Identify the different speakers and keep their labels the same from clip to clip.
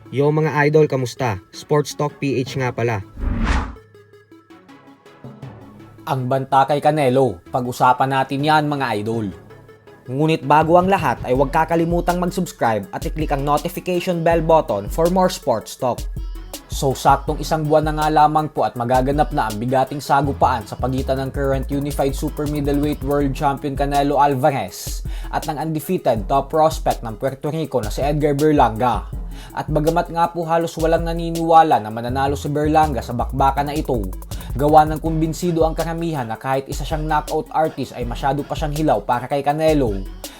Speaker 1: Yo mga idol, kamusta? Sports Talk PH nga pala.
Speaker 2: Ang banta kay Canelo, pag-usapan natin yan mga idol. Ngunit bago ang lahat ay huwag kakalimutang mag-subscribe at i-click ang notification bell button for more sports talk. So saktong isang buwan na nga lamang po at magaganap na ang bigating sagupaan sa pagitan ng current Unified Super Middleweight World Champion Canelo Alvarez at ng undefeated top prospect ng Puerto Rico na si Edgar Berlanga. At bagamat nga po halos walang naniniwala na mananalo si Berlanga sa bakbakan na ito, gawa ng kumbinsido ang karamihan na kahit isa siyang knockout artist ay masyado pa siyang hilaw para kay Canelo,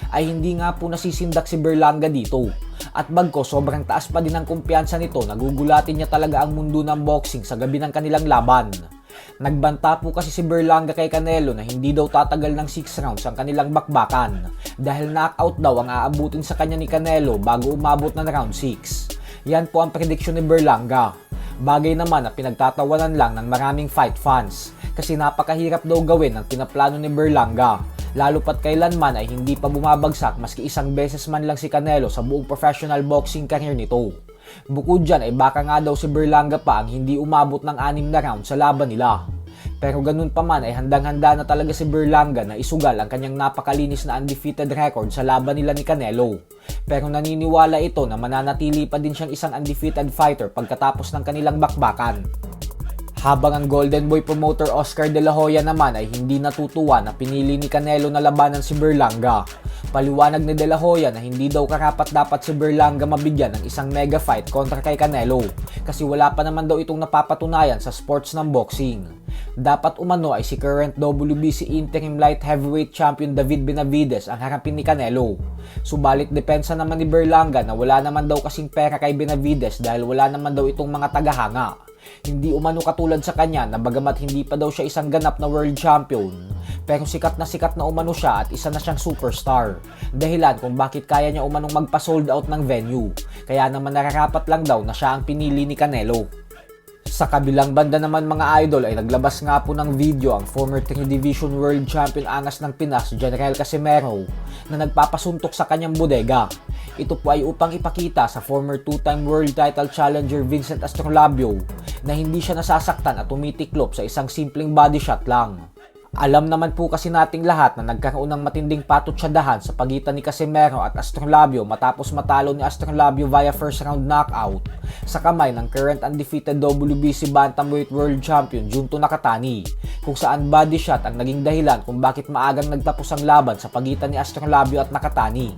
Speaker 2: ay hindi nga po nasisindak si Berlanga dito. At bagko sobrang taas pa din ang kumpiyansa nito, nagugulatin niya talaga ang mundo ng boxing sa gabi ng kanilang laban. Nagbanta po kasi si Berlanga kay Canelo na hindi daw tatagal ng 6 rounds ang kanilang bakbakan dahil knockout daw ang aabutin sa kanya ni Canelo bago umabot ng round 6. Yan po ang prediksyon ni Berlanga. Bagay naman na pinagtatawanan lang ng maraming fight fans kasi napakahirap daw gawin ang pinaplano ni Berlanga, lalo pat kailanman ay hindi pa bumabagsak maski isang beses man lang si Canelo sa buong professional boxing career nito. Bukod dyan ay baka nga daw si Berlanga pa ang hindi umabot ng 6 na round sa laban nila. Pero ganun pa man ay handang-handa na talaga si Berlanga na isugal ang kanyang napakalinis na undefeated record sa laban nila ni Canelo. Pero naniniwala ito na mananatili pa din siyang isang undefeated fighter pagkatapos ng kanilang bakbakan. Habang ang Golden Boy promoter Oscar De La Hoya naman ay hindi natutuwa na pinili ni Canelo na labanan si Berlanga. Paliwanag ni De La Hoya na hindi daw karapat-dapat si Berlanga mabigyan ng isang mega fight kontra kay Canelo kasi wala pa naman daw itong napapatunayan sa sports ng boxing. Dapat umano ay si current WBC interim light heavyweight champion David Benavidez ang harapin ni Canelo. Subalit depensa naman ni Berlanga na wala naman daw kasing pera kay Benavidez dahil wala naman daw itong mga tagahanga. Hindi umano katulad sa kanya na bagamat hindi pa daw siya isang ganap na world champion, pero sikat na umano siya at isa na siyang superstar. Dahilan kung bakit kaya niya umanong magpa-sold out ng venue, kaya naman nararapat lang daw na siya ang pinili ni Canelo. Sa kabilang banda naman mga idol ay naglabas nga po ng video ang former 3 Division World Champion angas ng Pinas, General Casimero, na nagpapasuntok sa kanyang bodega. Ito po ay upang ipakita sa former 2-time world title challenger Vincent Astrolabio na hindi siya nasasaktan at tumitiklop sa isang simpleng body shot lang. Alam naman po kasi nating lahat na nagkaroon ng matinding patutsadahan sa pagitan ni Casimero at Astrolabio matapos matalo ni Astrolabio via first round knockout sa kamay ng current undefeated WBC Bantamweight World Champion Junto Nakatani, kung saan body shot ang naging dahilan kung bakit maagang nagtapos ang laban sa pagitan ni Astrolabio at Nakatani.